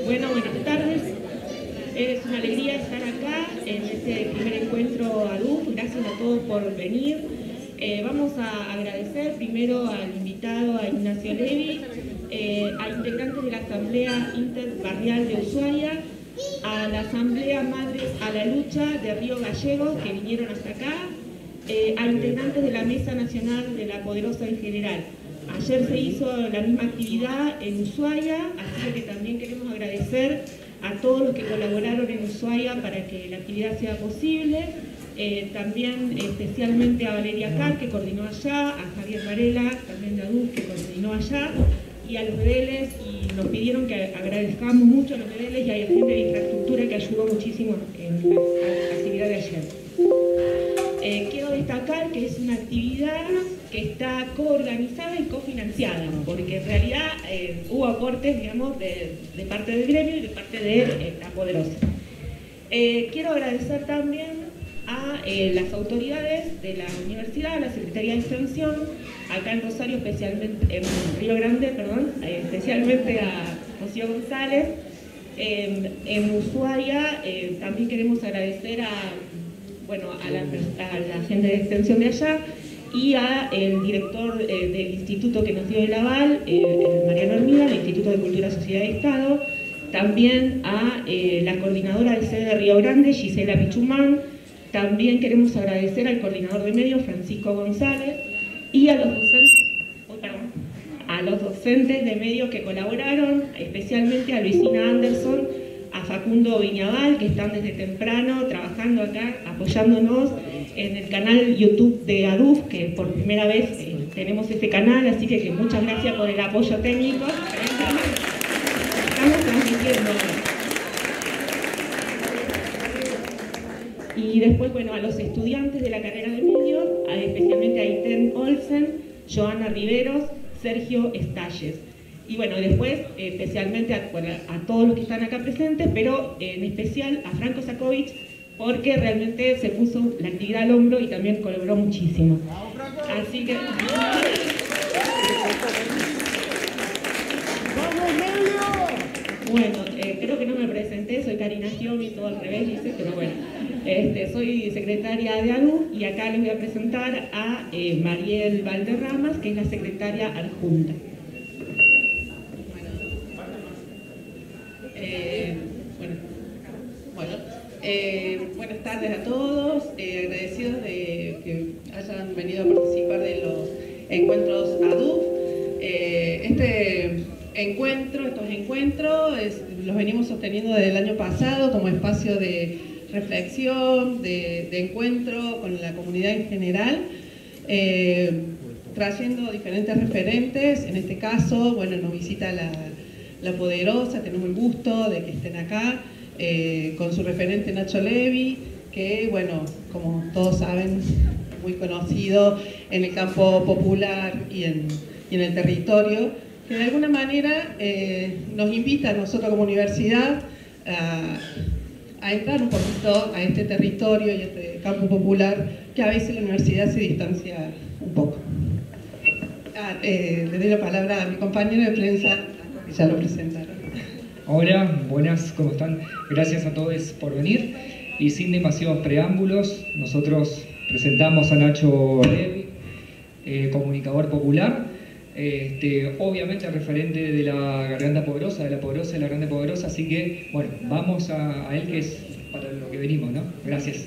Buenas tardes. Es una alegría estar acá en este primer encuentro ADUF. Gracias a todos por venir. Vamos a agradecer primero al invitado, a Ignacio Levi, a integrantes de la Asamblea Interbarrial de Ushuaia, a la Asamblea Madres a la Lucha de Río Gallegos que vinieron hasta acá, a integrantes de la Mesa Nacional de La Poderosa en general. Ayer se hizo la misma actividad en Ushuaia, así que también queremos agradecer a todos los que colaboraron en Ushuaia para que la actividad sea posible. También especialmente a Valeria Carr, que coordinó allá, a Javier Varela, también de ADUF, que coordinó allá, y a los bedeles, y nos pidieron que agradezcamos mucho a los bedeles y a la gente de infraestructura que ayudó muchísimo en la actividad de ayer. Quiero destacar que es una actividad que está coorganizada y cofinanciada, porque en realidad hubo aportes, digamos, de parte del gremio y de parte de La Poderosa. Quiero agradecer también a las autoridades de la universidad, a la Secretaría de Extensión, acá en Rosario, especialmente en Río Grande, perdón, especialmente a Rocío González. En Ushuaia también queremos agradecer a la gente de Extensión de allá y a el director del instituto que nos dio el aval, Mariano Hermida, del Instituto de Cultura, Sociedad y Estado, también a la coordinadora de sede de Río Grande, Gisela Pichumán. También queremos agradecer al coordinador de medios, Francisco González, y a los docentes de medios que colaboraron, especialmente a Luisina Anderson, a Facundo Viñabal, que están desde temprano trabajando acá, apoyándonos en el canal YouTube de ADUF, que por primera vez tenemos este canal, así que muchas gracias por el apoyo técnico. Estamos transmitiendo. Y después, a los estudiantes de la carrera de medios, especialmente a Iten Olsen, Joana Riveros, Sergio Estalles. Y después, especialmente a todos los que están acá presentes, pero en especial a Franco Sakovic, porque realmente se puso la actividad al hombro y también colaboró muchísimo. Así que... creo que no me presenté, soy Karina Giomi, todo al revés, dice, pero soy secretaria de ADUF y acá les voy a presentar a Mariel Valderramas, que es la secretaria adjunta. Buenas tardes a todos, agradecidos de que hayan venido a participar de los encuentros ADUF. Estos encuentros los venimos sosteniendo desde el año pasado como espacio de reflexión, de encuentro con la comunidad en general, trayendo diferentes referentes. En este caso, nos visita la Poderosa, tenemos el gusto de que estén acá, con su referente Nacho Levi, que, como todos saben, muy conocido en el campo popular y en el territorio, que de alguna manera nos invita a nosotros como universidad a entrar un poquito a este territorio y a este campo popular, que a veces la universidad se distancia un poco. Le doy la palabra a mi compañero de prensa, que ya lo presentaron. Hola, buenas, ¿cómo están? Gracias a todos por venir. Y sin demasiados preámbulos, nosotros presentamos a Nacho Levi, comunicador popular, obviamente referente de la Garganta Poderosa, de la Poderosa de la Garganta Poderosa, así que, vamos a él, que es para lo que venimos, ¿no? Gracias.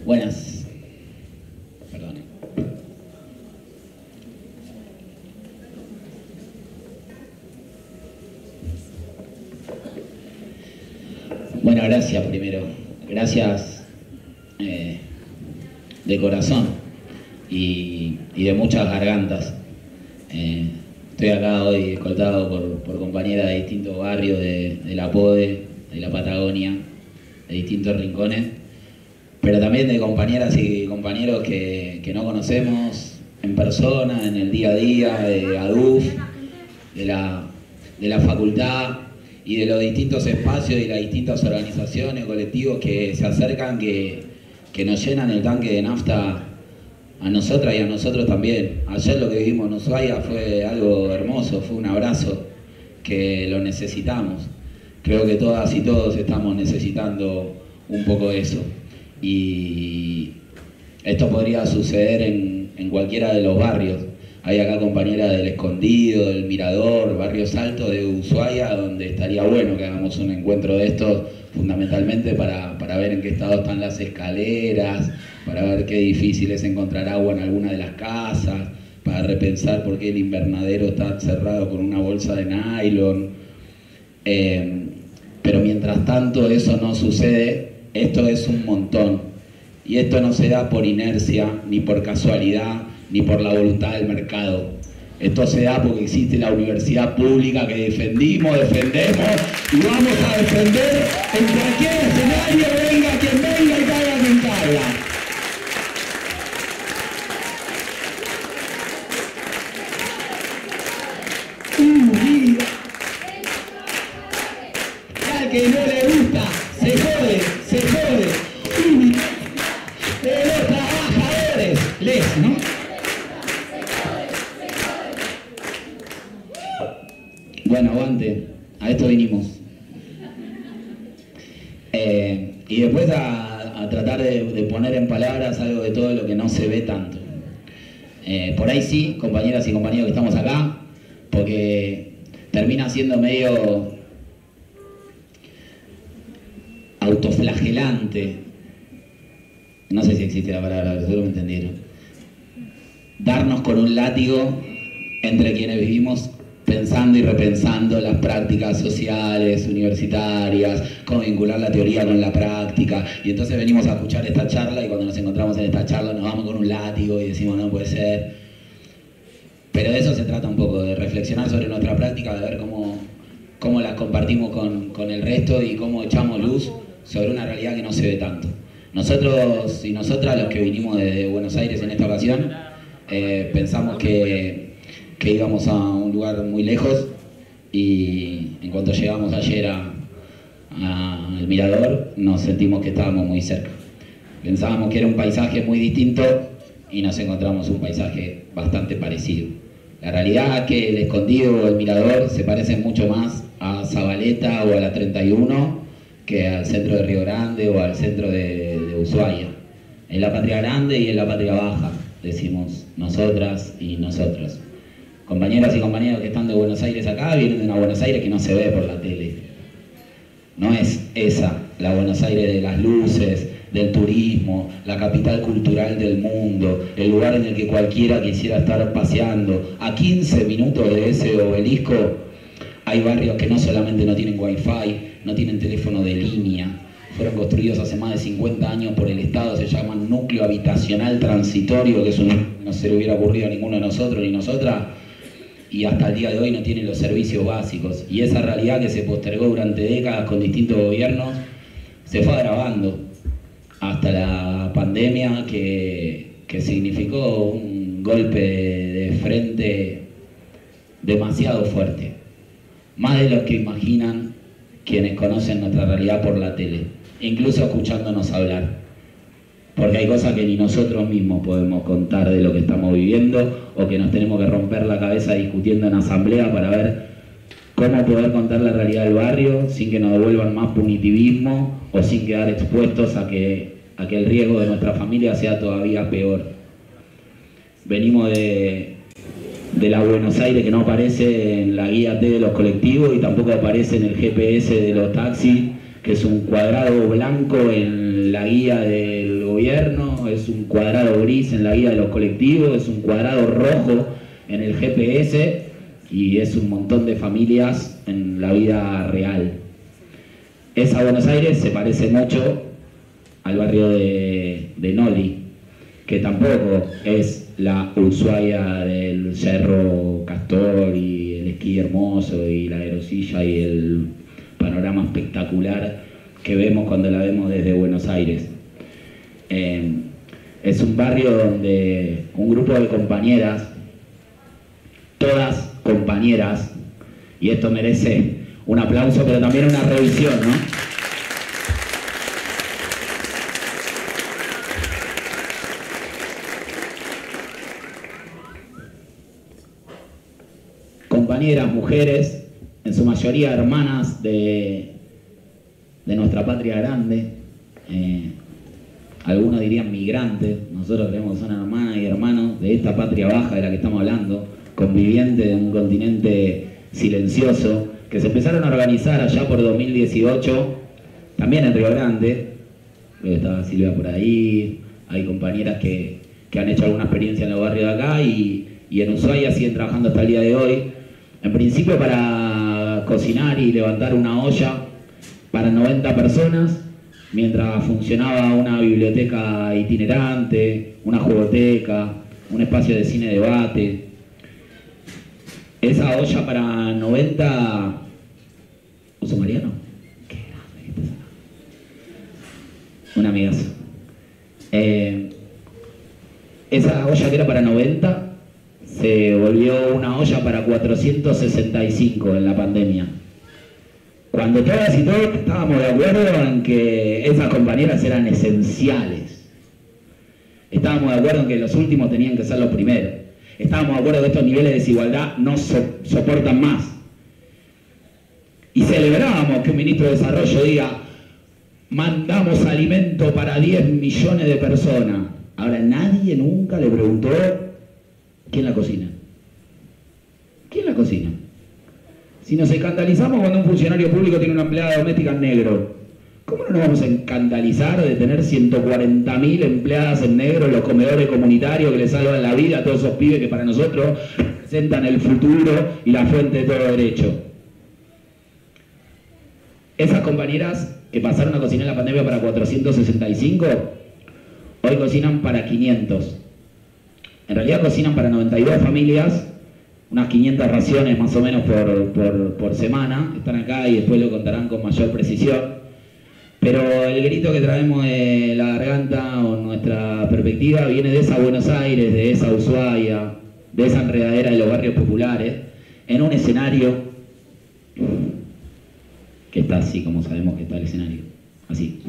Buenas. Perdón. Gracias primero. Gracias de corazón y de muchas gargantas. Estoy acá hoy escoltado por compañeras de distintos barrios de la PODE, de la Patagonia, de distintos rincones, pero también de compañeras y compañeros que no conocemos en persona, en el día a día, de ADUF, de la de la facultad y de los distintos espacios y las distintas organizaciones, colectivos que se acercan, que nos llenan el tanque de nafta a nosotras y a nosotros también. Ayer lo que vivimos en Ushuaia fue algo hermoso, fue un abrazo que lo necesitamos. Creo que todas y todos estamos necesitando un poco eso. Y esto podría suceder en cualquiera de los barrios. Hay acá compañeras del Escondido, del Mirador, Barrios Altos de Ushuaia, donde estaría bueno que hagamos un encuentro de estos, fundamentalmente para ver en qué estado están las escaleras, para ver qué difícil es encontrar agua en alguna de las casas, para repensar por qué el invernadero está cerrado con una bolsa de nylon. Pero mientras tanto eso no sucede, esto es un montón. Y esto no se da por inercia, ni por casualidad, ni por la voluntad del mercado. Esto se da porque existe la universidad pública que defendemos y vamos a defender en cualquier escenario, venga quien venga y caiga quien caiga. Y al que no le gusta, se jode, se jode. De los trabajadores, ¿no? Bueno, aguante, a esto vinimos. Y después a tratar de poner en palabras algo de todo lo que no se ve tanto. Por ahí sí, compañeras y compañeros que estamos acá, porque termina siendo medio autoflagelante, no sé si existe la palabra, pero seguro me entendieron, darnos con un látigo entre quienes vivimos pensando y repensando las prácticas sociales, universitarias, cómo vincular la teoría con la práctica, y entonces venimos a escuchar esta charla y cuando nos encontramos en esta charla nos vamos con un látigo y decimos no puede ser. Pero de eso se trata un poco, de reflexionar sobre nuestra práctica, de ver cómo las compartimos con el resto y cómo echamos luz sobre una realidad que no se ve tanto. Nosotros y nosotras, los que vinimos desde Buenos Aires en esta ocasión, pensamos que íbamos a un lugar muy lejos y en cuanto llegamos ayer al Mirador nos sentimos que estábamos muy cerca. Pensábamos que era un paisaje muy distinto y nos encontramos un paisaje bastante parecido. La realidad es que el Escondido o el Mirador se parecen mucho más a Zabaleta o a la 31 que al centro de Río Grande o al centro de Ushuaia. En la patria grande y en la patria baja, decimos nosotras y nosotros. Compañeras y compañeros que están de Buenos Aires acá vienen de una Buenos Aires que no se ve por la tele. No es esa, la Buenos Aires de las luces, del turismo, la capital cultural del mundo, el lugar en el que cualquiera quisiera estar paseando. A 15 minutos de ese obelisco hay barrios que no solamente no tienen wifi, no tienen teléfono de línea, fueron construidos hace más de 50 años por el Estado, se llaman núcleo habitacional transitorio, que eso no se le hubiera ocurrido a ninguno de nosotros ni nosotras, y hasta el día de hoy no tienen los servicios básicos. Y esa realidad que se postergó durante décadas con distintos gobiernos se fue agravando hasta la pandemia que significó un golpe de frente demasiado fuerte, más de lo que imaginan quienes conocen nuestra realidad por la tele, incluso escuchándonos hablar, porque hay cosas que ni nosotros mismos podemos contar de lo que estamos viviendo o que nos tenemos que romper la cabeza discutiendo en asamblea para ver cómo poder contar la realidad del barrio sin que nos devuelvan más punitivismo o sin quedar expuestos a que el riesgo de nuestra familia sea todavía peor. Venimos de la Buenos Aires que no aparece en la guía T de los colectivos y tampoco aparece en el GPS de los taxis, que es un cuadrado blanco en la guía del gobierno, es un cuadrado gris en la guía de los colectivos, es un cuadrado rojo en el GPS y es un montón de familias en la vida real. Esa Buenos Aires se parece mucho al barrio de Noli, que tampoco es la Ushuaia del Cerro Castor y el esquí hermoso y la aerosilla y el panorama espectacular que vemos cuando la vemos desde Buenos Aires. Es un barrio donde un grupo de compañeras, todas compañeras, Y esto merece un aplauso, pero también una revisión, ¿no? Compañeras, mujeres, en su mayoría hermanas de nuestra patria grande, algunos dirían migrantes, nosotros creemos que son hermanas y hermanos de esta patria baja de la que estamos hablando, convivientes de un continente silencioso, que se empezaron a organizar allá por 2018, también en Río Grande. Creo que estaba Silvia por ahí, hay compañeras que han hecho alguna experiencia en los barrios de acá y en Ushuaia siguen trabajando hasta el día de hoy. En principio para cocinar y levantar una olla para 90 personas, mientras funcionaba una biblioteca itinerante, una jugoteca, un espacio de cine debate. Esa olla para 90... ¿Uso Mariano? Qué grande. Un amigazo. Esa olla que era para 90 se volvió una olla para 465 en la pandemia. Cuando todas y todos estábamos de acuerdo en que esas compañeras eran esenciales. Estábamos de acuerdo en que los últimos tenían que ser los primeros. Estábamos de acuerdo que estos niveles de desigualdad no soportan más. Y celebrábamos que un ministro de Desarrollo diga: mandamos alimento para 10 millones de personas. Ahora, nadie nunca le preguntó: ¿quién la cocina? ¿Quién la cocina? Si nos escandalizamos cuando un funcionario público tiene una empleada doméstica en negro, ¿cómo no nos vamos a escandalizar de tener 140.000 empleadas en negro en los comedores comunitarios que le salvan la vida a todos esos pibes que para nosotros representan el futuro y la fuente de todo derecho? Esas compañeras que pasaron a cocinar en la pandemia para 465, hoy cocinan para 500. En realidad cocinan para 92 familias, unas 500 raciones más o menos por semana. Están acá y después lo contarán con mayor precisión. Pero el grito que traemos de la garganta o nuestra perspectiva viene de esa Buenos Aires, de esa Ushuaia, de esa enredadera de los barrios populares, en un escenario que está así como sabemos que está el escenario, así.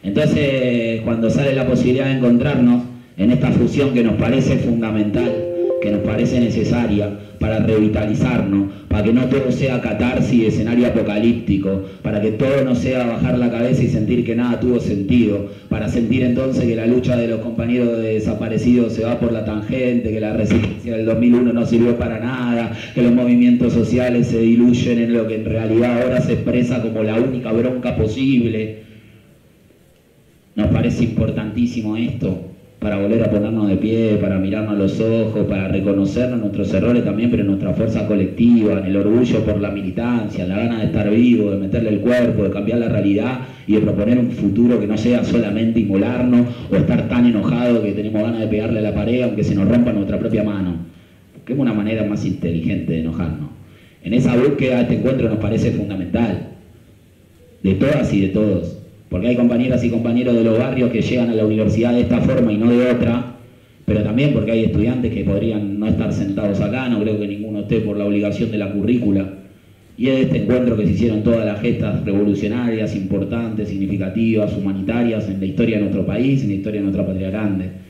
Entonces, cuando sale la posibilidad de encontrarnos en esta fusión que nos parece fundamental, que nos parece necesaria para revitalizarnos, para que no todo sea catarsis y escenario apocalíptico, para que todo no sea bajar la cabeza y sentir que nada tuvo sentido, para sentir entonces que la lucha de los compañeros de desaparecidos se va por la tangente, que la resistencia del 2001 no sirvió para nada, que los movimientos sociales se diluyen en lo que en realidad ahora se expresa como la única bronca posible. Nos parece importantísimo esto, para volver a ponernos de pie, para mirarnos a los ojos, para reconocernos nuestros errores también, pero en nuestra fuerza colectiva, en el orgullo por la militancia, en la gana de estar vivo, de meterle el cuerpo, de cambiar la realidad y de proponer un futuro que no sea solamente inmolarnos o estar tan enojados que tenemos ganas de pegarle a la pared aunque se nos rompa nuestra propia mano. Que es una manera más inteligente de enojarnos. En esa búsqueda este encuentro nos parece fundamental, de todas y de todos. Porque hay compañeras y compañeros de los barrios que llegan a la universidad de esta forma y no de otra, pero también porque hay estudiantes que podrían no estar sentados acá, no creo que ninguno esté por la obligación de la currícula. Y es de este encuentro que se hicieron todas las gestas revolucionarias, importantes, significativas, humanitarias en la historia de nuestro país, en la historia de nuestra patria grande.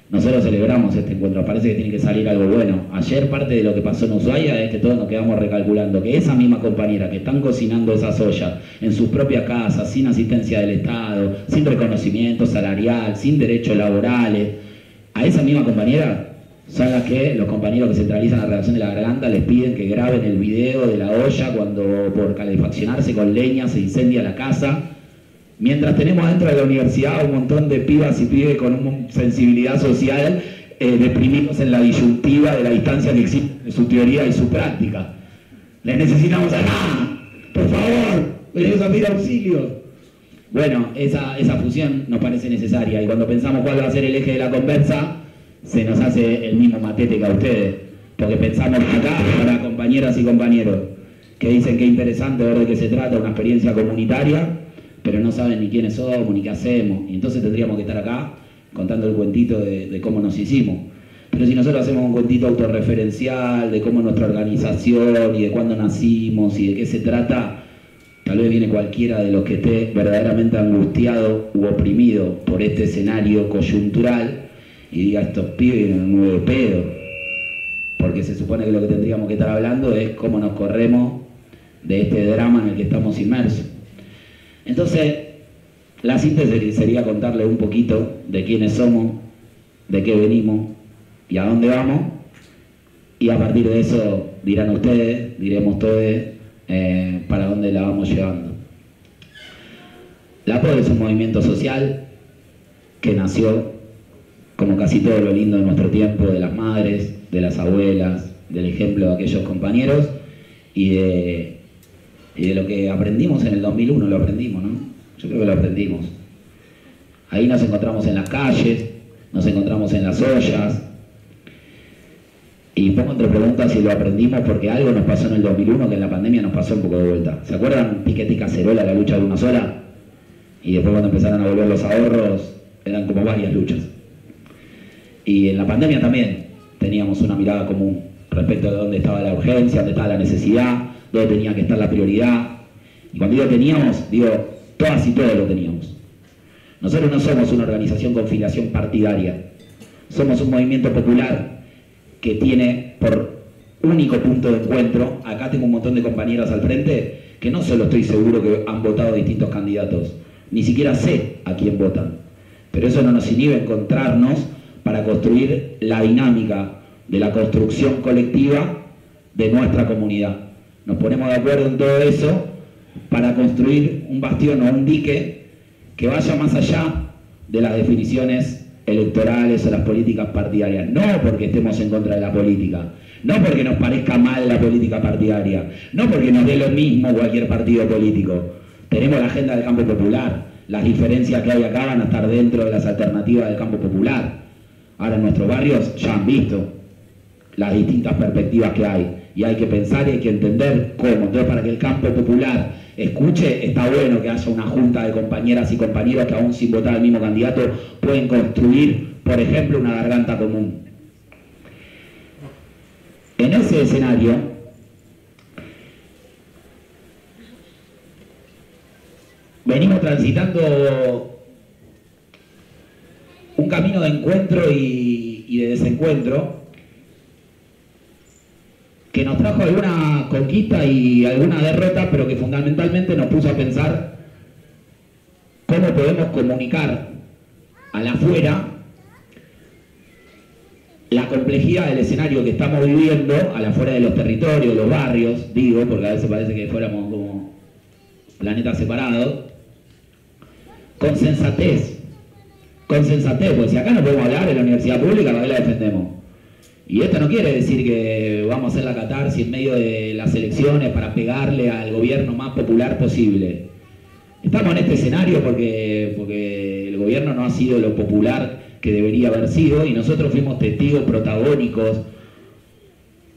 Nosotros celebramos este encuentro, parece que tiene que salir algo bueno. Ayer parte de lo que pasó en Ushuaia es que todos nos quedamos recalculando que esa misma compañera que están cocinando esas ollas en sus propias casas, sin asistencia del Estado, sin reconocimiento salarial, sin derechos laborales, a esa misma compañera son las que los compañeros que centralizan la redacción de La Garganta les piden que graben el video de la olla cuando por calefaccionarse con leña se incendia la casa. Mientras tenemos dentro de la universidad un montón de pibas y pibes con una sensibilidad social deprimidos en la disyuntiva de la distancia que existe entre su teoría y su práctica. Les necesitamos acá, por favor, venimos a pedir auxilio. Bueno, esa fusión nos parece necesaria y cuando pensamos cuál va a ser el eje de la conversa, se nos hace el mismo matete que a ustedes, porque pensamos acá para compañeras y compañeros que dicen que es interesante ver de qué se trata, una experiencia comunitaria, pero no saben ni quiénes somos ni qué hacemos, y entonces tendríamos que estar acá contando el cuentito de cómo nos hicimos. Pero si nosotros hacemos un cuentito autorreferencial de cómo es nuestra organización y de cuándo nacimos y de qué se trata, tal vez viene cualquiera de los que esté verdaderamente angustiado u oprimido por este escenario coyuntural y diga, estos pibes vienen un nuevo pedo, porque se supone que lo que tendríamos que estar hablando es cómo nos corremos de este drama en el que estamos inmersos. Entonces, la síntesis sería contarle un poquito de quiénes somos, de qué venimos y a dónde vamos, y a partir de eso dirán ustedes, diremos todos, para dónde la vamos llevando. La PODE es un movimiento social que nació, como casi todo lo lindo de nuestro tiempo, de las madres, de las abuelas, del ejemplo de aquellos compañeros y de lo que aprendimos en el 2001, lo aprendimos, ¿no? Yo creo que lo aprendimos. Ahí nos encontramos en las calles, nos encontramos en las ollas, y pongo entre preguntas si lo aprendimos porque algo nos pasó en el 2001 que en la pandemia nos pasó un poco de vuelta. ¿Se acuerdan Piquete y Cacerola, la lucha de una sola? Y después cuando empezaron a volver los ahorros, eran como varias luchas. Y en la pandemia también teníamos una mirada común respecto de dónde estaba la urgencia, dónde estaba la necesidad, dónde tenía que estar la prioridad. Y cuando digo teníamos, digo todas y todos lo teníamos. Nosotros no somos una organización con filiación partidaria, somos un movimiento popular que tiene por único punto de encuentro, acá tengo un montón de compañeras al frente, que no solo estoy seguro que han votado distintos candidatos, ni siquiera sé a quién votan, pero eso no nos inhibe encontrarnos para construir la dinámica de la construcción colectiva de nuestra comunidad. Nos ponemos de acuerdo en todo eso para construir un bastión o un dique que vaya más allá de las definiciones electorales o las políticas partidarias. No porque estemos en contra de la política, no porque nos parezca mal la política partidaria, no porque nos dé lo mismo cualquier partido político. Tenemos la agenda del campo popular, las diferencias que hay acá van a estar dentro de las alternativas del campo popular. Ahora en nuestros barrios ya han visto las distintas perspectivas que hay y hay que pensar y hay que entender cómo. Entonces, para que el campo popular escuche, está bueno que haya una junta de compañeras y compañeros que aún sin votar al mismo candidato pueden construir, por ejemplo, una garganta común. En ese escenario, venimos transitando un camino de encuentro y de desencuentro que nos trajo alguna conquista y alguna derrota, pero que fundamentalmente nos puso a pensar cómo podemos comunicar a la afuera la complejidad del escenario que estamos viviendo, a la afuera de los territorios, de los barrios, digo, porque a veces parece que fuéramos como planetas separados, con sensatez, porque si acá no podemos hablar en la universidad pública, ¿para qué la defendemos? Y esto no quiere decir que vamos a hacer la catarsis en medio de las elecciones para pegarle al gobierno más popular posible. Estamos en este escenario porque el gobierno no ha sido lo popular que debería haber sido y nosotros fuimos testigos protagónicos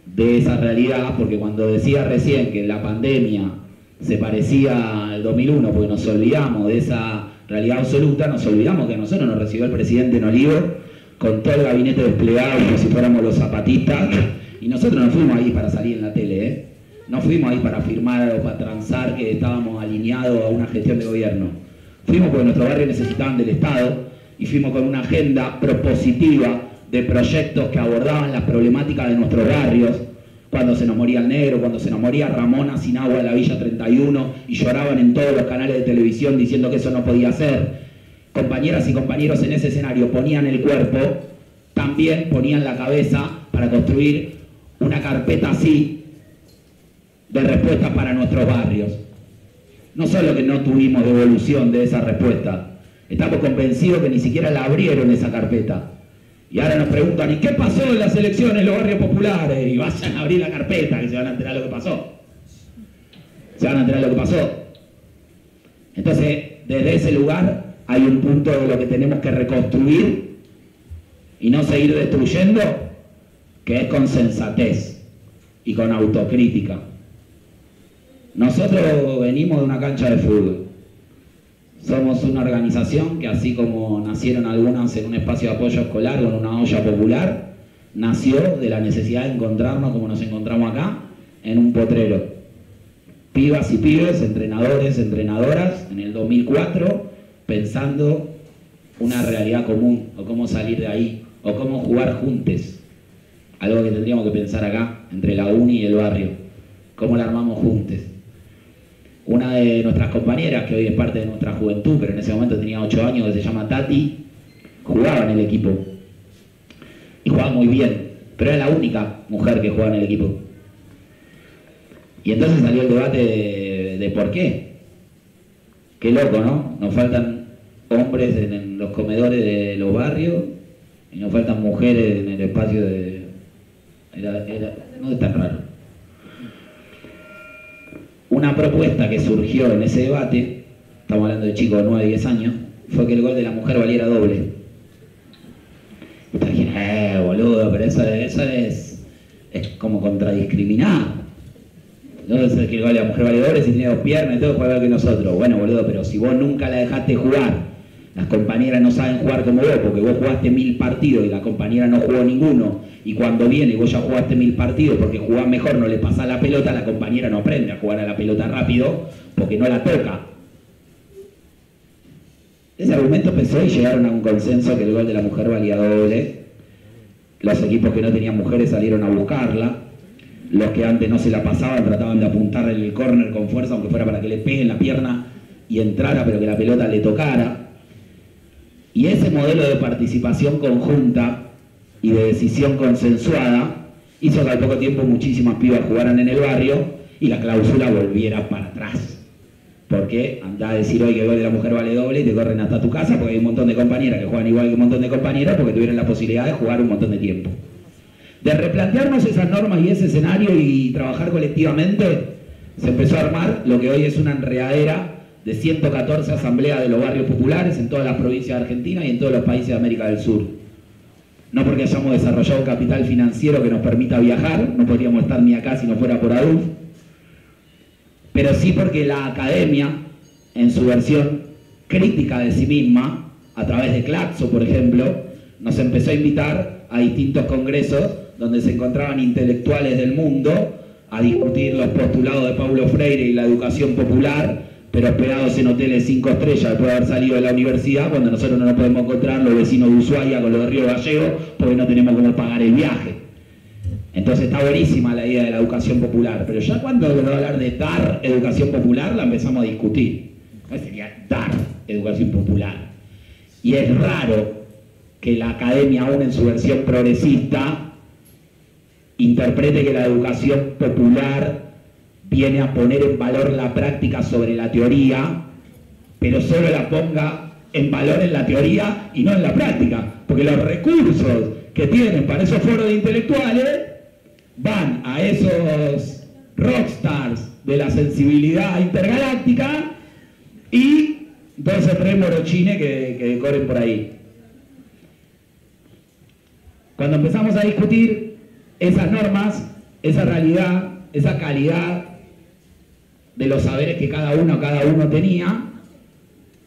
de esa realidad, porque cuando decía recién que la pandemia se parecía al 2001 porque nos olvidamos de esa realidad absoluta, nos olvidamos que a nosotros nos recibió el presidente en Olivo con todo el gabinete desplegado como si fuéramos los zapatistas, y nosotros no fuimos ahí para salir en la tele, no fuimos ahí para firmar o para transar que estábamos alineados a una gestión de gobierno. Fuimos porque nuestros barrios necesitaban del Estado y fuimos con una agenda propositiva de proyectos que abordaban las problemáticas de nuestros barrios, cuando se nos moría el negro, cuando se nos moría Ramona sin agua en la Villa 31 y lloraban en todos los canales de televisión diciendo que eso no podía ser. Compañeras y compañeros en ese escenario ponían el cuerpo, también ponían la cabeza para construir una carpeta así de respuestas para nuestros barrios. No solo que no tuvimos devolución de esa respuesta, estamos convencidos que ni siquiera la abrieron esa carpeta. Y ahora nos preguntan, ¿y qué pasó en las elecciones en los barrios populares? Y vayan a abrir la carpeta que se van a enterar lo que pasó. Se van a enterar lo que pasó. Entonces, desde ese lugar hay un punto de lo que tenemos que reconstruir y no seguir destruyendo, que es con sensatez y con autocrítica. Nosotros venimos de una cancha de fútbol. Somos una organización que, así como nacieron algunas en un espacio de apoyo escolar o en una olla popular, nació de la necesidad de encontrarnos como nos encontramos acá, en un potrero. Pibas y pibes, entrenadores, entrenadoras, en el 2004, pensando una realidad común, o cómo salir de ahí, o cómo jugar juntos. Algo que tendríamos que pensar acá, entre la uni y el barrio. ¿Cómo la armamos juntos? Una de nuestras compañeras, que hoy es parte de nuestra juventud, pero en ese momento tenía 8 años, que se llama Tati, jugaba en el equipo. Y jugaba muy bien, pero era la única mujer que jugaba en el equipo. Y entonces salió el debate de por qué. Qué loco, ¿no? Nos faltan hombres en los comedores de los barrios y nos faltan mujeres en el espacio de... no es tan raro. Una propuesta que surgió en ese debate, estamos hablando de chicos de 9, 10 años, fue que el gol de la mujer valiera doble. Ustedes dijeron, boludo, pero eso es como contradiscriminar. Entonces que el gol de la mujer vale doble si tiene 2 piernas y todo, juega igual que nosotros. Bueno, boludo, pero si vos nunca la dejaste jugar, las compañeras no saben jugar como vos, porque vos jugaste 1000 partidos y la compañera no jugó ninguno, y cuando viene vos ya jugaste 1000 partidos porque jugás mejor, no le pasás la pelota, la compañera no aprende a jugar a la pelota rápido porque no la toca. Ese argumento empezó y llegaron a un consenso que el gol de la mujer valía doble. Los equipos que no tenían mujeres salieron a buscarla. Los que antes no se la pasaban trataban de apuntarle el córner con fuerza, aunque fuera para que le peguen la pierna y entrara, pero que la pelota le tocara. Y ese modelo de participación conjunta y de decisión consensuada hizo que al poco tiempo muchísimas pibas jugaran en el barrio y la clausura volviera para atrás. Porque andá a decir hoy que el gol de la mujer vale doble y te corren hasta tu casa porque hay un montón de compañeras que juegan igual que un montón de compañeras porque tuvieron la posibilidad de jugar un montón de tiempo. De replantearnos esas normas y ese escenario y trabajar colectivamente, se empezó a armar lo que hoy es una enredadera de 114 asambleas de los barrios populares en todas las provincias de Argentina y en todos los países de América del Sur. No porque hayamos desarrollado un capital financiero que nos permita viajar, no podríamos estar ni acá si no fuera por ADUF, pero sí porque la academia, en su versión crítica de sí misma, a través de Claxo, por ejemplo, nos empezó a invitar a distintos congresos donde se encontraban intelectuales del mundo a discutir los postulados de Paulo Freire y la educación popular, pero hospedados en hoteles 5 estrellas después de haber salido de la universidad, cuando nosotros no nos podemos encontrar los vecinos de Ushuaia con los de Río Gallegos porque no tenemos cómo pagar el viaje. Entonces está buenísima la idea de la educación popular, pero ya cuando vamos a hablar de dar educación popular la empezamos a discutir. ¿Cuál sería dar educación popular? Y es raro que la academia, aún en su versión progresista, interprete que la educación popular viene a poner en valor la práctica sobre la teoría, pero solo la ponga en valor en la teoría y no en la práctica, porque los recursos que tienen para esos foros de intelectuales van a esos rockstars de la sensibilidad intergaláctica y 2 o 3 morochines que corren por ahí. Cuando empezamos a discutir esas normas, esa realidad, esa calidad de los saberes que cada uno tenía,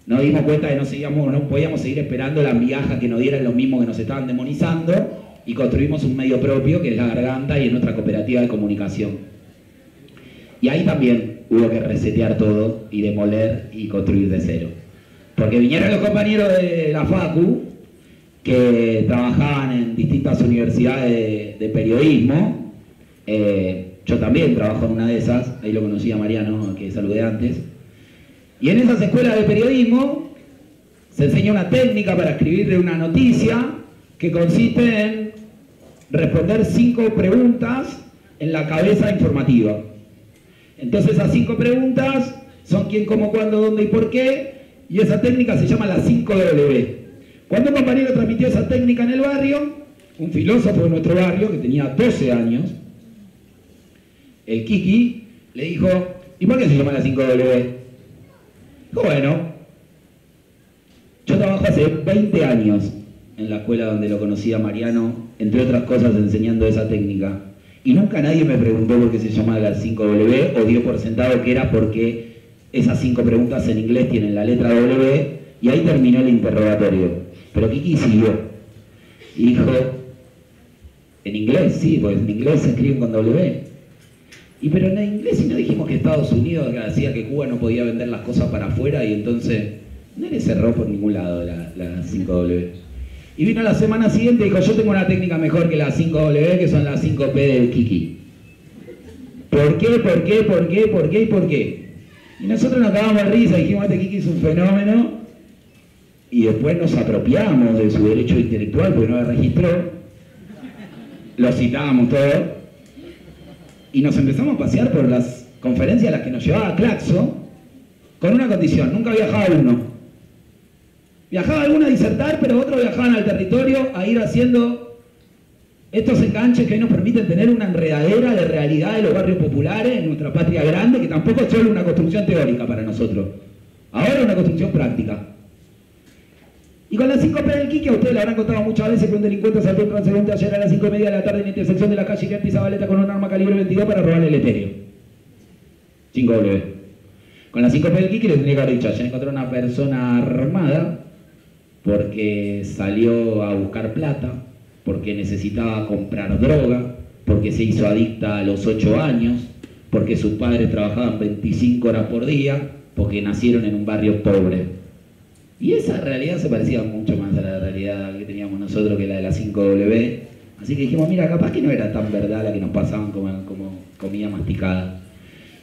nos dimos cuenta de que no podíamos seguir esperando las migajas que nos dieran los mismos que nos estaban demonizando, y construimos un medio propio que es La Garganta y es nuestra cooperativa de comunicación. Y ahí también hubo que resetear todo y demoler y construir de cero. Porque vinieron los compañeros de la Facu que trabajaban en distintas universidades de periodismo. Yo también trabajo en una de esas, ahí lo conocí a Mariano, que saludé antes. Y en esas escuelas de periodismo se enseña una técnica para escribirle una noticia que consiste en responder 5 preguntas en la cabeza informativa. Entonces esas 5 preguntas son quién, cómo, cuándo, dónde y por qué, y esa técnica se llama la 5W. Cuando un compañero transmitió esa técnica en el barrio, un filósofo de nuestro barrio que tenía 12 años, el Kiki, le dijo, ¿y por qué se llama la 5W? Dijo, bueno, yo trabajo hace 20 años en la escuela donde lo conocí a Mariano, entre otras cosas enseñando esa técnica, y nunca nadie me preguntó por qué se llamaba la 5W o dio por sentado que era porque esas 5 preguntas en inglés tienen la letra W, y ahí terminó el interrogatorio. Pero Kiki siguió y dijo, En inglés, sí, porque en inglés se escriben con W. Pero en inglés si no dijimos que Estados Unidos decía que Cuba no podía vender las cosas para afuera y entonces no le cerró por ningún lado la 5W. Y vino la semana siguiente y dijo, yo tengo una técnica mejor que las 5W, que son las 5P del Kiki. ¿Por qué? ¿Por qué? ¿Por qué? ¿Por qué? ¿Y por qué? Y nosotros nos cagamos de risa, dijimos, este Kiki es un fenómeno, y después nos apropiamos de su derecho intelectual porque no lo registró, lo citábamos todo, y nos empezamos a pasear por las conferencias a las que nos llevaba Claxo, con una condición, nunca viajaba uno. Viajaba alguno a disertar, pero otros viajaban al territorio a ir haciendo estos enganches que nos permiten tener una enredadera de realidad de los barrios populares en nuestra patria grande, que tampoco es solo una construcción teórica para nosotros, ahora es una construcción práctica. Y con las 5P del Kiki, a ustedes le habrán contado muchas veces que un delincuente asaltó un transeúnte ayer a las 5:30 de la tarde en la intersección de la calle Iriarte y Zabaleta con un arma calibre 22 para robarle el etéreo. 5W. Con las 5P del Kiki les tenía que haber dicho, ayer encontré una persona armada porque salió a buscar plata, porque necesitaba comprar droga, porque se hizo adicta a los 8 años, porque sus padres trabajaban 25 horas por día, porque nacieron en un barrio pobre. Y esa realidad se parecía mucho más a la realidad que teníamos nosotros que la de la 5W. Así que dijimos, mira, capaz que no era tan verdad la que nos pasaban como comida masticada.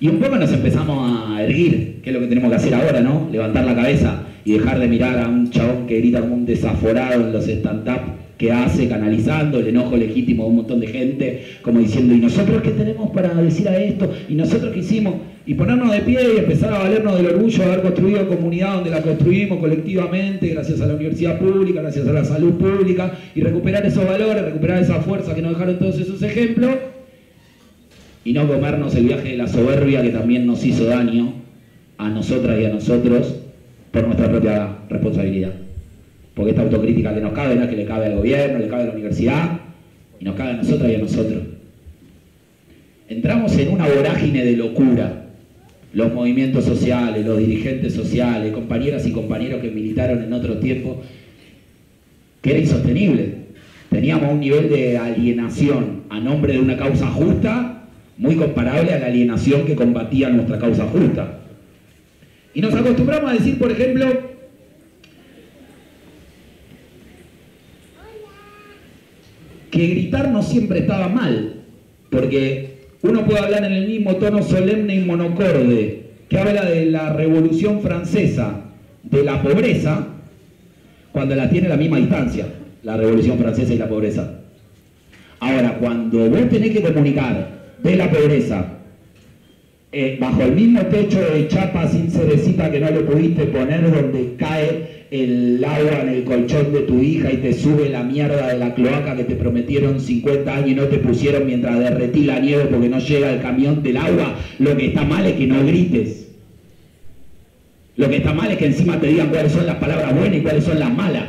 Y un poco nos empezamos a erguir, que es lo que tenemos que hacer ahora, ¿no? Levantar la cabeza y dejar de mirar a un chabón que grita como un desaforado en los stand-up que hace, canalizando el enojo legítimo de un montón de gente, como diciendo, ¿y nosotros qué tenemos para decir a esto? ¿Y nosotros qué hicimos? Y ponernos de pie y empezar a valernos del orgullo de haber construido comunidad donde la construimos colectivamente, gracias a la universidad pública, gracias a la salud pública, y recuperar esos valores, recuperar esa fuerza que nos dejaron todos esos ejemplos, y no comernos el viaje de la soberbia que también nos hizo daño a nosotras y a nosotros por nuestra propia responsabilidad. Porque esta autocrítica que nos cabe no es que le cabe al gobierno, le cabe a la universidad, y nos cabe a nosotras y a nosotros. Entramos en una vorágine de locura. Los movimientos sociales, los dirigentes sociales, compañeras y compañeros que militaron en otros tiempos, que era insostenible. Teníamos un nivel de alienación a nombre de una causa justa muy comparable a la alienación que combatía nuestra causa justa. Y nos acostumbramos a decir, por ejemplo, que gritar no siempre estaba mal, porque uno puede hablar en el mismo tono solemne y monocorde que habla de la Revolución Francesa, de la pobreza, cuando la tiene a la misma distancia, la Revolución Francesa y la pobreza. Ahora, cuando vos tenés que comunicar de la pobreza, bajo el mismo techo de chapa sin cerecita que no le pudiste poner, donde cae el agua en el colchón de tu hija y te sube la mierda de la cloaca que te prometieron 50 años y no te pusieron mientras derretí la nieve porque no llega el camión del agua, lo que está mal es que no grites. Lo que está mal es que encima te digan cuáles son las palabras buenas y cuáles son las malas.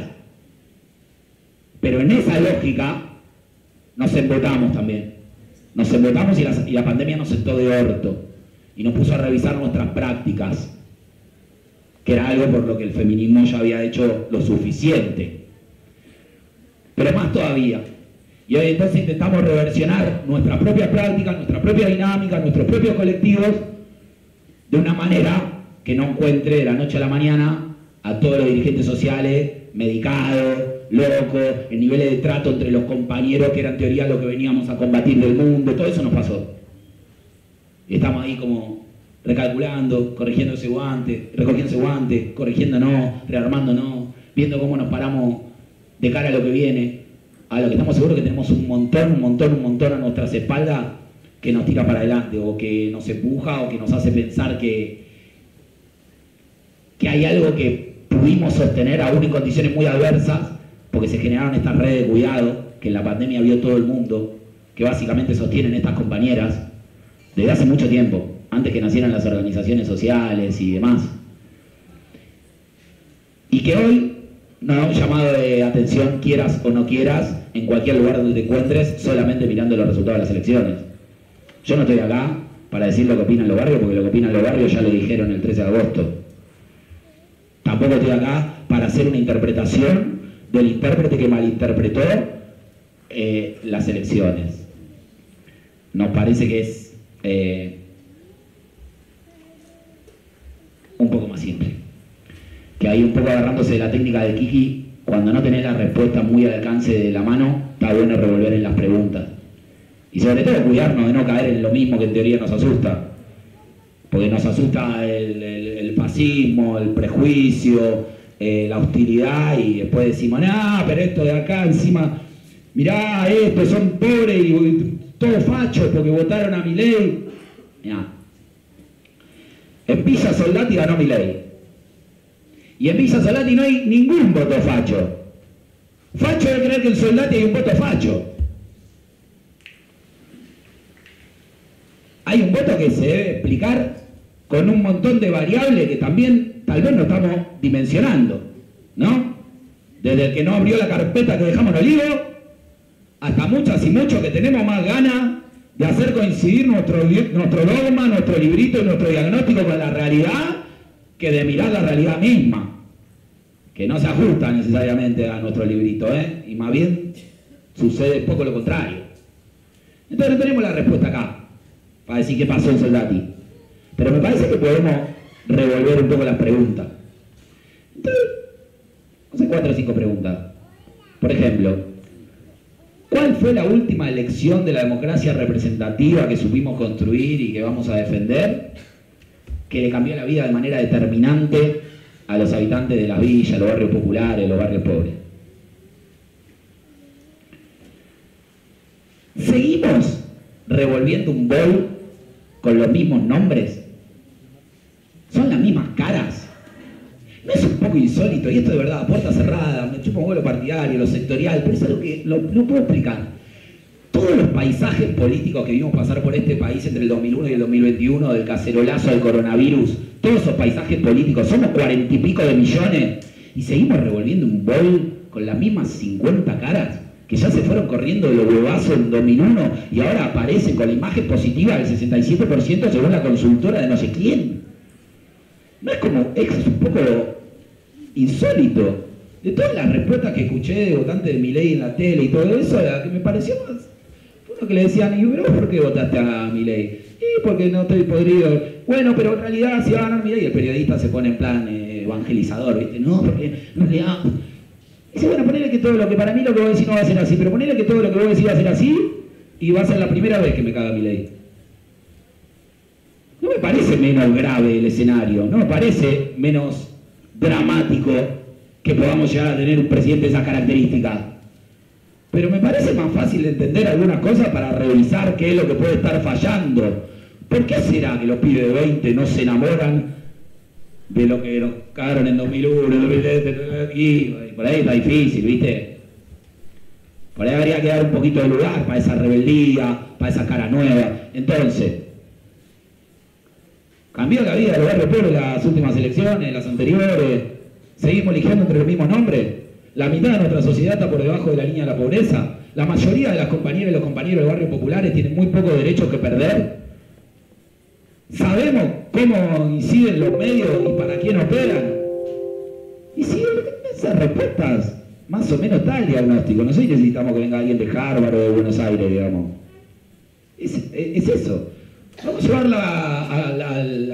Pero en esa lógica nos embotamos también. Nos embotamos y la pandemia nos sentó de orto y nos puso a revisar nuestras prácticas, que era algo por lo que el feminismo ya había hecho lo suficiente. Pero más todavía. Y hoy entonces intentamos reversionar nuestras propias prácticas, nuestra propia dinámica, nuestros propios colectivos, de una manera que no encuentre de la noche a la mañana a todos los dirigentes sociales medicados, locos, el nivel de trato entre los compañeros que era en teoría lo que veníamos a combatir del mundo, todo eso nos pasó. Y estamos ahí como recalculando, corrigiendo ese guante, recogiendo ese guante, corrigiéndonos, rearmándonos, viendo cómo nos paramos de cara a lo que viene, a lo que estamos seguros que tenemos un montón a nuestras espaldas que nos tira para adelante, o que nos empuja, o que nos hace pensar que hay algo que pudimos sostener aún en condiciones muy adversas, porque se generaron estas redes de cuidado que en la pandemia vio todo el mundo, que básicamente sostienen estas compañeras desde hace mucho tiempo, antes que nacieran las organizaciones sociales y demás. Y que hoy nos da un llamado de atención, quieras o no quieras, en cualquier lugar donde te encuentres, solamente mirando los resultados de las elecciones. Yo no estoy acá para decir lo que opinan los barrios, porque lo que opinan los barrios ya lo dijeron el 13 de agosto. Tampoco estoy acá para hacer una interpretación del intérprete que malinterpretó las elecciones. Nos parece que es un poco más simple. Que ahí un poco agarrándose de la técnica de Kiki, cuando no tenés la respuesta muy al alcance de la mano, está bueno revolver en las preguntas. Y sobre todo cuidarnos de no caer en lo mismo que en teoría nos asusta. Porque nos asusta el fascismo, el prejuicio, la hostilidad, y después decimos, no, pero esto de acá encima, mirá, estos son pobres y todos fachos porque votaron a Milei. Mirá. En Villa Soldati ganó Milei. Y en Villa Soldati no hay ningún voto facho. Facho es creer que en Soldati hay un voto facho. Hay un voto que se debe explicar con un montón de variables que también tal vez no estamos dimensionando, ¿no? Desde el que no abrió la carpeta que dejamos en Olivo, hasta muchas y muchos que tenemos más ganas de hacer coincidir nuestro dogma, nuestro librito y nuestro diagnóstico con la realidad, que de mirar la realidad misma, que no se ajusta necesariamente a nuestro librito, y más bien sucede poco lo contrario. Entonces no tenemos la respuesta acá para decir qué pasó en Soldati, pero me parece que podemos revolver un poco las preguntas. Entonces, no sé, 4 o 5 preguntas. Por ejemplo, ¿cuál fue la última elección de la democracia representativa que supimos construir y que vamos a defender, que le cambió la vida de manera determinante a los habitantes de las villas, los barrios populares, los barrios pobres? ¿Seguimos revolviendo un bol con los mismos nombres? ¿Son las mismas caras? ¿No es un poco insólito? Y esto de verdad, a puerta cerrada, me chupo un huevo lo partidario, lo sectorial, pero es algo que no puedo explicar. Todos los paisajes políticos que vimos pasar por este país entre el 2001 y el 2021, del cacerolazo al coronavirus, todos esos paisajes políticos, somos 40 y pico de millones, y seguimos revolviendo un bol con las mismas 50 caras, que ya se fueron corriendo de los huevazos en 2001 y ahora aparecen con la imagen positiva del 67% según la consultora de no sé quién. ¿No es como, es un poco insólito? De todas las respuestas que escuché de votantes de Milei en la tele y todo eso, la que me pareció más, fue uno que le decían, ¿y vos por qué votaste a Milei? Y porque no estoy podrido. Bueno, pero en realidad si va a ganar Milei, el periodista se pone en plan evangelizador, ¿viste? No, porque en realidad... Dice, bueno, ponele que todo lo que para mí lo que voy a decir no va a ser así, pero ponele que todo lo que voy a decir va a ser así y va a ser la primera vez que me caga Milei. No me parece menos grave el escenario, no me parece menos dramático que podamos llegar a tener un presidente de esas características. Pero me parece más fácil de entender algunas cosas para revisar qué es lo que puede estar fallando. ¿Por qué será que los pibes de 20 no se enamoran de lo que nos cagaron en 2001, 2010, y por ahí está difícil, ¿viste? Por ahí habría que dar un poquito de lugar para esa rebeldía, para esa cara nueva. Entonces, ¿cambió la vida de los barrios pobres las últimas elecciones, las anteriores? ¿Seguimos eligiendo entre los mismos nombres? La mitad de nuestra sociedad está por debajo de la línea de la pobreza. La mayoría de las compañeras y los compañeros de barrios populares tienen muy pocos derechos que perder. ¿Sabemos cómo inciden los medios y para quién operan? Y si esas respuestas, más o menos está el diagnóstico. No sé si necesitamos que venga alguien de Harvard o de Buenos Aires, digamos. Es eso. Vamos a llevarla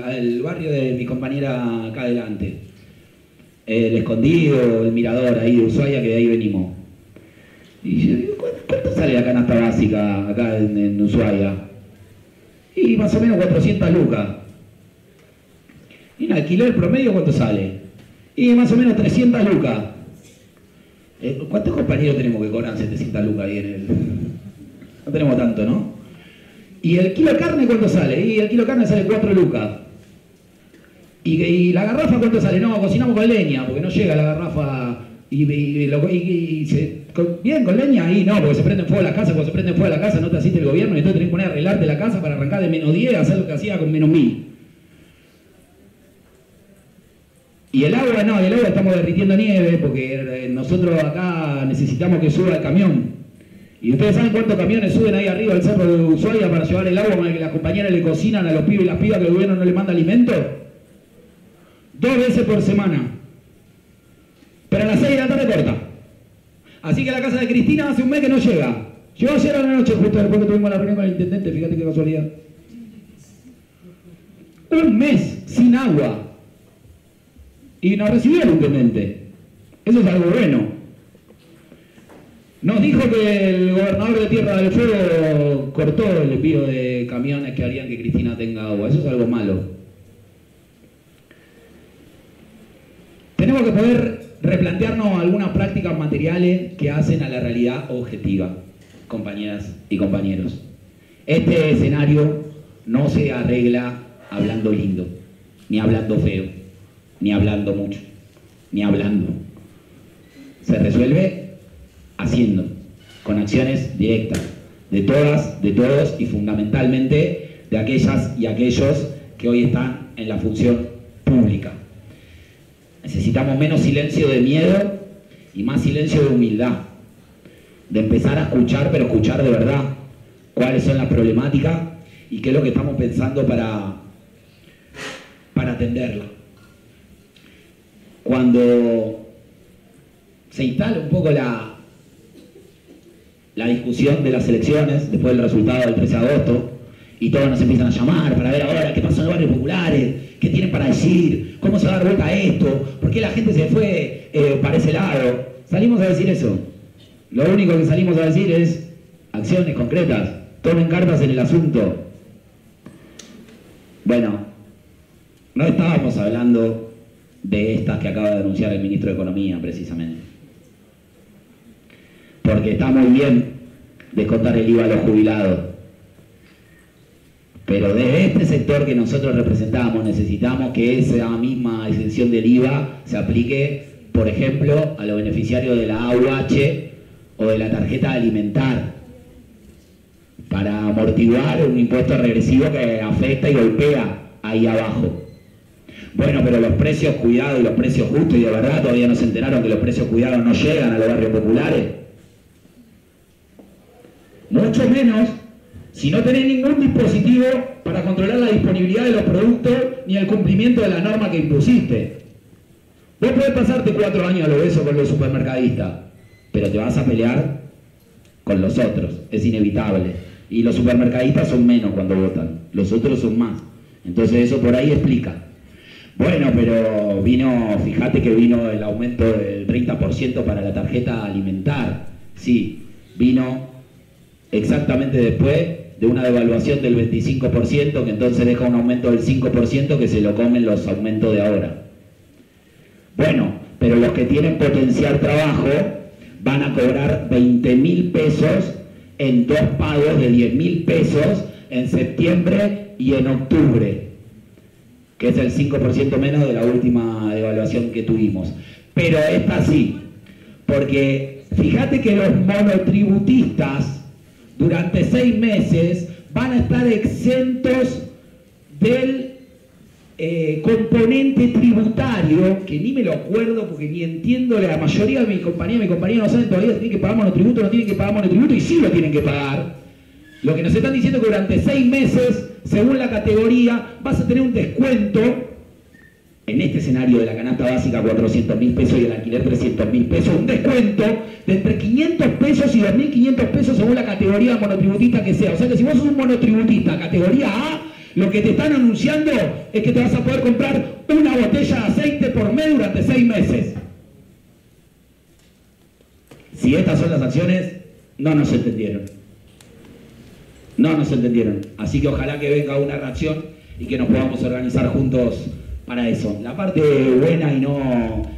al barrio de mi compañera acá adelante. El Escondido, el Mirador, ahí de Ushuaia, que de ahí venimos. Y yo digo, ¿cuánto sale la canasta básica acá en Ushuaia? Y más o menos 400 lucas. ¿Y un alquiler promedio cuánto sale? Y más o menos 300 lucas. ¿Cuántos compañeros tenemos que cobran 700 lucas ahí en el...? No tenemos tanto, ¿no? ¿Y el kilo de carne cuánto sale? Y el kilo de carne sale 4 lucas. ¿Y la garrafa cuánto sale? No, cocinamos con leña, porque no llega la garrafa... Bien, con leña ahí no, porque se prende fuego la casa, cuando se prende fuego la casa no te asiste el gobierno y entonces tenés que poner a arreglarte la casa para arrancar de menos 10 a hacer lo que hacía con menos 1000. Y el agua no, el agua estamos derritiendo nieve porque nosotros acá necesitamos que suba el camión. ¿Y ustedes saben cuántos camiones suben ahí arriba al cerro de Ushuaia para llevar el agua con el que las compañeras le cocinan a los pibes y las pibas que el gobierno no le manda alimento? 2 veces por semana. Pero a las 6 de la tarde corta. Así que la casa de Cristina hace un mes que no llega. Llegó ayer a la noche, justo después que tuvimos la reunión con el intendente, fíjate qué casualidad. Un mes sin agua. Y nos recibió el intendente. Eso es algo bueno. Nos dijo que el gobernador de Tierra del Fuego cortó el envío de camiones que harían que Cristina tenga agua. Eso es algo malo. Tenemos que poder replantearnos algunas prácticas materiales que hacen a la realidad objetiva, compañeras y compañeros. Este escenario no se arregla hablando lindo, ni hablando feo, ni hablando mucho, ni hablando. Se resuelve haciendo, con acciones directas, de todas, de todos y fundamentalmente de aquellas y aquellos que hoy están en la función pública. Necesitamos menos silencio de miedo y más silencio de humildad, de empezar a escuchar, pero escuchar de verdad cuáles son las problemáticas y qué es lo que estamos pensando para atenderla. Cuando se instala un poco la discusión de las elecciones, después del resultado del 13 de agosto, y todos nos empiezan a llamar para ver ahora qué pasó en los barrios populares, qué tienen para decir, cómo se va a dar vuelta a esto, por qué la gente se fue para ese lado. Salimos a decir eso. Lo único que salimos a decir es acciones concretas, tomen cartas en el asunto. Bueno, no estábamos hablando de estas que acaba de anunciar el ministro de Economía, precisamente. Porque está muy bien descontar el IVA a los jubilados. Pero de este sector que nosotros representamos necesitamos que esa misma exención del IVA se aplique, por ejemplo, a los beneficiarios de la AUH o de la tarjeta alimentar, para amortiguar un impuesto regresivo que afecta y golpea ahí abajo. Bueno, pero los precios cuidados y los precios justos, y de verdad todavía no se enteraron que los precios cuidados no llegan a los barrios populares. Mucho menos si no tenés ningún dispositivo para controlar la disponibilidad de los productos ni el cumplimiento de la norma que impusiste. Vos podés pasarte 4 años a lo beso con los supermercadistas, pero te vas a pelear con los otros, es inevitable. Y los supermercadistas son menos cuando votan, los otros son más. Entonces eso por ahí explica. Bueno, pero fíjate que vino el aumento del 30% para la tarjeta alimentar. Sí, vino exactamente después de una devaluación del 25%, que entonces deja un aumento del 5% que se lo comen los aumentos de ahora. Bueno, pero los que tienen potencial trabajo van a cobrar 20.000 pesos en 2 pagos de 10.000 pesos en septiembre y en octubre, que es el 5% menos de la última devaluación que tuvimos. Pero esta sí, porque fíjate que los monotributistas durante 6 meses van a estar exentos del componente tributario, que ni me lo acuerdo porque ni entiendo, la mayoría de mi compañía no saben todavía si tienen que pagar monotributo o no tienen que pagar monotributo, y sí lo tienen que pagar. Lo que nos están diciendo es que durante 6 meses, según la categoría, vas a tener un descuento, en este escenario de la canasta básica 400.000 pesos y el alquiler 300.000 pesos, un descuento de entre 500 pesos y 2.500 pesos según la categoría de monotributista que sea. O sea que si vos sos un monotributista categoría A, lo que te están anunciando es que te vas a poder comprar una botella de aceite por mes durante 6 meses. Si estas son las acciones, no nos entendieron. No nos entendieron. Así que ojalá que venga una reacción y que nos podamos organizar juntos para eso. La parte buena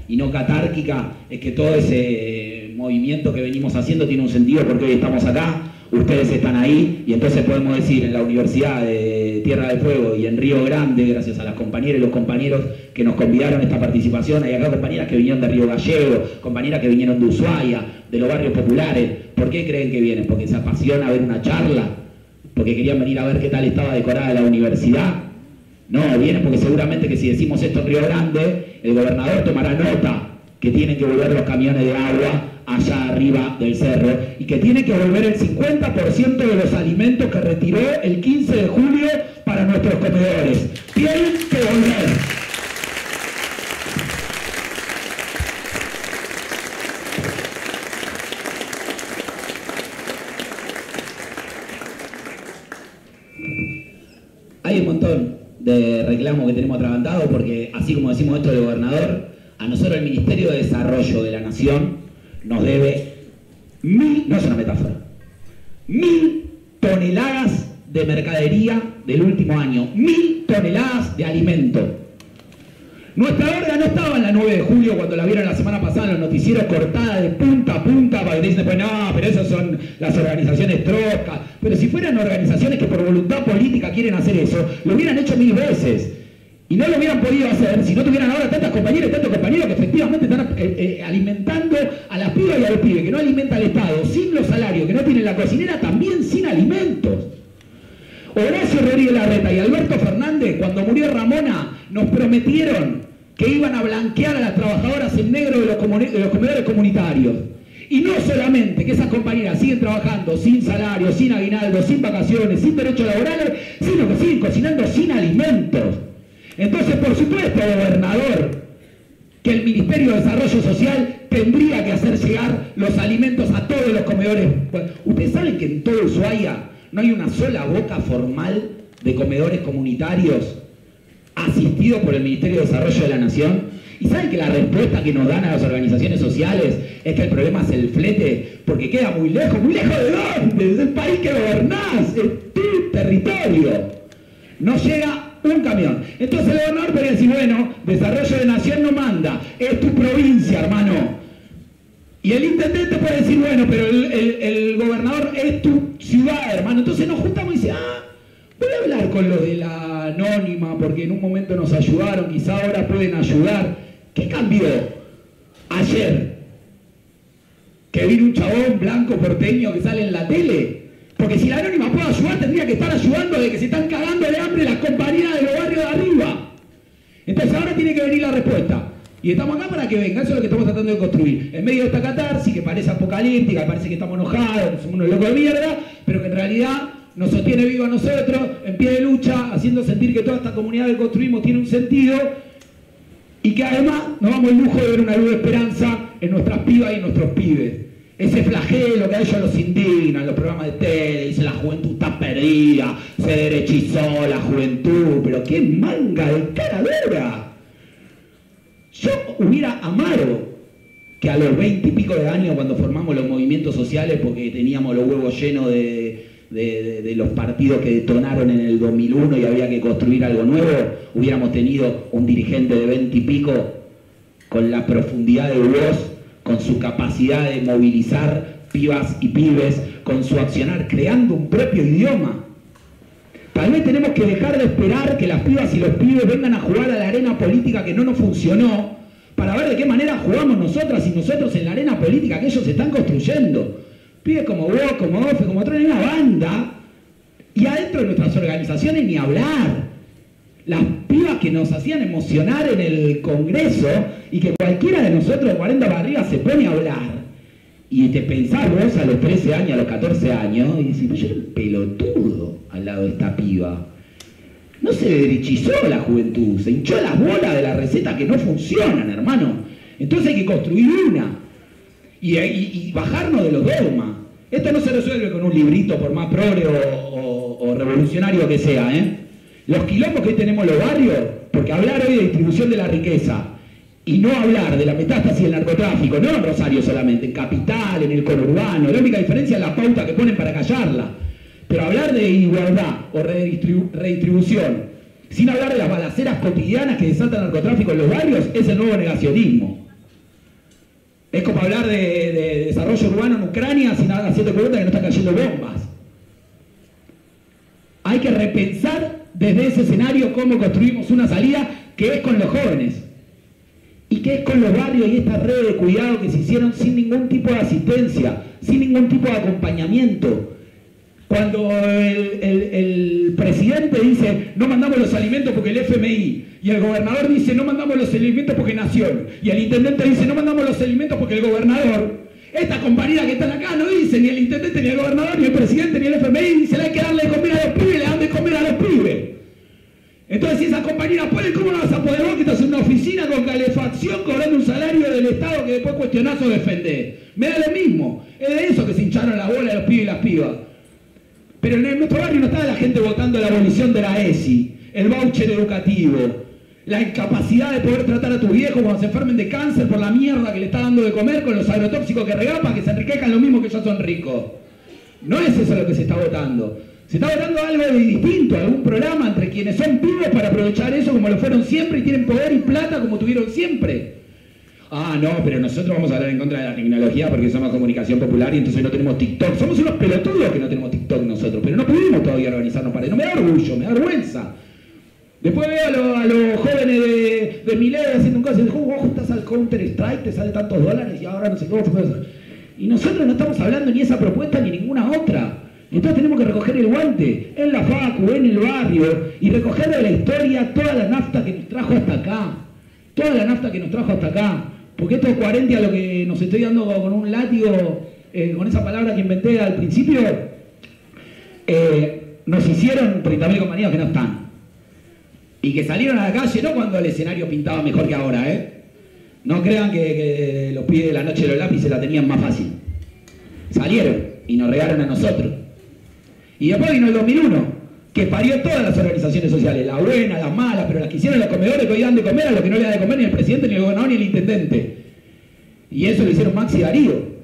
y no catárquica es que todo ese movimiento que venimos haciendo tiene un sentido, porque hoy estamos acá, ustedes están ahí, y entonces podemos decir en la Universidad de Tierra del Fuego y en Río Grande, gracias a las compañeras y los compañeros que nos convidaron a esta participación, hay acá compañeras que vinieron de Río Gallego, compañeras que vinieron de Ushuaia, de los barrios populares. ¿Por qué creen que vienen? ¿Porque se apasiona a ver una charla? ¿Porque querían venir a ver qué tal estaba decorada la universidad? No, vienen porque seguramente que si decimos esto en Río Grande, el gobernador tomará nota que tienen que volver los camiones de agua allá arriba del cerro, y que tiene que volver el 50% de los alimentos que retiró el 15 de julio para nuestros comedores. Tienen que volver. Hay un montón de reclamos que tenemos atragantados porque, así como decimos esto del gobernador, a nosotros el Ministerio de Desarrollo de la Nación nos debe 1000, no es una metáfora, 1000 toneladas de mercadería del último año, 1000 toneladas de alimento. Nuestra verga no estaba en la 9 de julio cuando la vieron la semana pasada en los noticieros cortada de punta a punta para que te dicen, pues no, pero esas son las organizaciones troscas. Pero si fueran organizaciones que por voluntad política quieren hacer eso, lo hubieran hecho 1000 veces. Y no lo hubieran podido hacer si no tuvieran ahora tantas compañeras y tantos compañeros que efectivamente están alimentando a las pibas y a los pibes, que no alimenta al Estado, sin los salarios, que no tienen la cocinera, también sin alimentos. Horacio Rodríguez Larreta y Alberto Fernández, cuando murió Ramona, nos prometieron que iban a blanquear a las trabajadoras en negro de los comedores comunitarios. Y no solamente que esas compañeras siguen trabajando sin salario, sin aguinaldo, sin vacaciones, sin derechos laborales, sino que siguen cocinando sin alimentos. Entonces, por supuesto, gobernador, que el Ministerio de Desarrollo Social tendría que hacer llegar los alimentos a todos los comedores. Ustedes saben que en todo Ushuaia no hay una sola boca formal de comedores comunitarios asistidos por el Ministerio de Desarrollo de la Nación. ¿Y saben que la respuesta que nos dan a las organizaciones sociales es que el problema es el flete? Porque queda muy lejos de dónde, es el país que gobernás, es tu territorio. No llega un camión. Entonces el gobernador podría decir, bueno, Desarrollo de Nación no manda, es tu provincia, hermano. Y el intendente puede decir, bueno, pero el gobernador es tu ciudad, hermano. Entonces nos juntamos y dice, voy a hablar con los de la Anónima, porque en un momento nos ayudaron, quizá ahora pueden ayudar. ¿Qué cambió ayer? ¿Que vino un chabón blanco porteño que sale en la tele? Porque si la Anónima puede ayudar, tendría que estar ayudando de que se están cagando de hambre las compañeras de los barrios de arriba. Entonces ahora tiene que venir la respuesta. Y estamos acá para que venga, eso es lo que estamos tratando de construir. En medio de esta catarsis, que parece apocalíptica, parece que estamos enojados, que somos unos locos de mierda, pero que en realidad nos sostiene vivo a nosotros, en pie de lucha, haciendo sentir que toda esta comunidad que construimos tiene un sentido, y que además nos damos el lujo de ver una luz de esperanza en nuestras pibas y en nuestros pibes. Ese flagelo que a ellos los indigna en los programas de tele, dice la juventud está perdida, se derechizó la juventud, pero qué manga de cara dura. Yo hubiera amado que a los 20 y pico de años, cuando formamos los movimientos sociales, porque teníamos los huevos llenos de los partidos que detonaron en el 2001 y había que construir algo nuevo, hubiéramos tenido un dirigente de 20 y pico con la profundidad de voz, con su capacidad de movilizar pibas y pibes, con su accionar, creando un propio idioma. Tal vez tenemos que dejar de esperar que las pibas y los pibes vengan a jugar a la arena política que no nos funcionó, para ver de qué manera jugamos nosotras y nosotros en la arena política que ellos están construyendo. Pibes como vos, como Ofe, como otro, en una banda, y adentro de nuestras organizaciones ni hablar. Las pibas que nos hacían emocionar en el Congreso y que cualquiera de nosotros de 40 para arriba se pone a hablar. Y te pensás vos a los 13 años, a los 14 años, y decís, pues yo era un pelotudo al lado de esta piba. No se derechizó la juventud, se hinchó las bolas de las recetas que no funcionan, hermano. Entonces hay que construir una. Y bajarnos de los dogmas. Esto no se resuelve con un librito, por más progre o revolucionario que sea, Los quilombos que hoy tenemos en los barrios, porque hablar hoy de distribución de la riqueza y no hablar de la metástasis del narcotráfico, no en Rosario solamente, en Capital, en el conurbano, la única diferencia es la pauta que ponen para callarla. Pero hablar de igualdad o redistribución, sin hablar de las balaceras cotidianas que desatan el narcotráfico en los barrios, es el nuevo negacionismo. Es como hablar de desarrollo urbano en Ucrania sin haciendo cuenta que no están cayendo bombas. Hay que repensar desde ese escenario cómo construimos una salida que es con los jóvenes y que es con los barrios y esta red de cuidado que se hicieron sin ningún tipo de asistencia, sin ningún tipo de acompañamiento. Cuando el presidente dice no mandamos los alimentos porque el FMI, y el gobernador dice no mandamos los alimentos porque Nación, y el intendente dice no mandamos los alimentos porque el gobernador, esta compañera que están acá no dice ni el intendente, ni el gobernador, ni el presidente, ni el FMI, dice hay que darle de comer a los pibes, le dan de comer a los pibes. Entonces si esas compañeras pueden, ¿cómo no vas a poder vos que estás en una oficina con calefacción cobrando un salario del Estado que después cuestionás o defendés? Me da lo mismo, es de eso que se hincharon la bola de los pibes y las pibas. Pero en nuestro barrio no estaba la gente votando la abolición de la ESI, el voucher educativo, la incapacidad de poder tratar a tus viejos cuando se enfermen de cáncer por la mierda que le está dando de comer con los agrotóxicos que regapan, que se enriquezcan lo mismo que ellos son ricos. No es eso lo que se está votando. Se está votando algo de distinto, algún programa entre quienes son vivos para aprovechar eso como lo fueron siempre y tienen poder y plata como tuvieron siempre. Ah, no, pero nosotros vamos a hablar en contra de la tecnología porque somos comunicación popular y entonces no tenemos TikTok. Somos unos pelotudos que no tenemos TikTok nosotros, pero no pudimos todavía organizarnos para eso. No me da orgullo, me da vergüenza. Después veo a los jóvenes de mi ley haciendo un caso y dicen, vos estás al Counter Strike, te sale tantos dólares y ahora no sé cómo. Y nosotros no estamos hablando ni esa propuesta ni ninguna otra. Entonces tenemos que recoger el guante en la facu, en el barrio y recoger de la historia toda la nafta que nos trajo hasta acá. Toda la nafta que nos trajo hasta acá. Porque estos 40 a lo que nos estoy dando con un látigo, con esa palabra que inventé al principio, nos hicieron 30.000 compañeros que no están. Y que salieron a la calle, no cuando el escenario pintaba mejor que ahora, No crean que los pibes de la noche de los lápices la tenían más fácil. Salieron y nos regaron a nosotros. Y después vino el 2001, que parió todas las organizaciones sociales, las buenas, las malas, pero las que hicieron los comedores que hoy dan de comer a los que no le da de comer ni el presidente, ni el gobernador, ni el intendente. Y eso lo hicieron Maxi y Darío.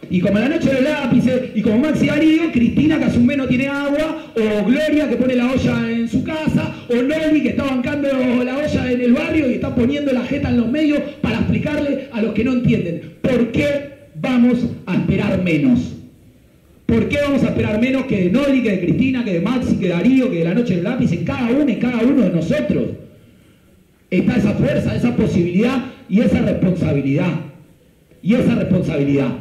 Y como la noche de los lápices, y como Maxi y Darío, Cristina que a su vez no tiene agua, o Gloria que pone la olla en su casa, o Noli que está bancando la olla en el barrio y está poniendo la jeta en los medios para explicarle a los que no entienden. ¿Por qué vamos a esperar menos? ¿Por qué vamos a esperar menos que de Noli, que de Cristina, que de Maxi, que de Darío, que de la noche del lápiz, en cada uno y cada uno de nosotros? Está esa fuerza, esa posibilidad y esa responsabilidad. Y esa responsabilidad.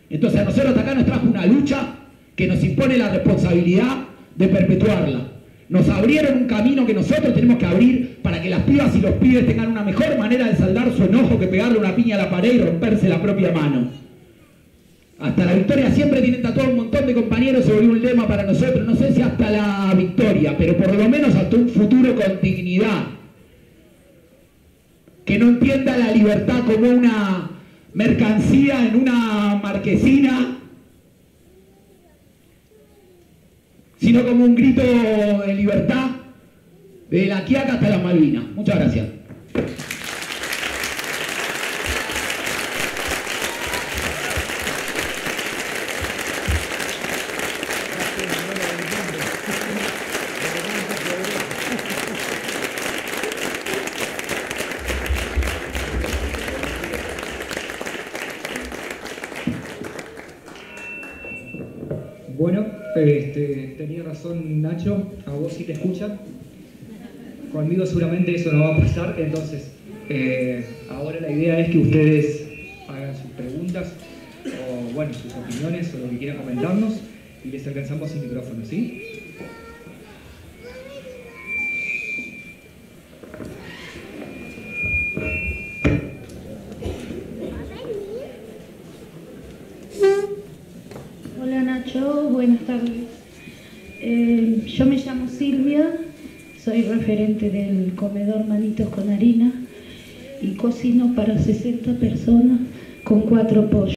Entonces a nosotros hasta acá nos trajo una lucha que nos impone la responsabilidad de perpetuarla. Nos abrieron un camino que nosotros tenemos que abrir para que las pibas y los pibes tengan una mejor manera de saldar su enojo que pegarle una piña a la pared y romperse la propia mano. Hasta la victoria siempre tienen tatuado un montón de compañeros, se volvió un lema para nosotros, no sé si hasta la victoria, pero por lo menos hasta un futuro con dignidad. Que no entienda la libertad como una mercancía en una marquesina, sino como un grito de libertad de la Quiaca hasta las Malvinas. Muchas gracias. Bueno, tenía razón Nacho, a vos sí te escuchan. Conmigo seguramente eso no va a pasar, entonces ahora la idea es que ustedes hagan sus preguntas o bueno, sus opiniones o lo que quieran comentarnos y les alcanzamos el micrófono, ¿sí? Hola Nacho, buenas tardes. Yo me llamo Silvia, soy referente del comedor Manitos con Harina y cocino para 60 personas con 4 pollos.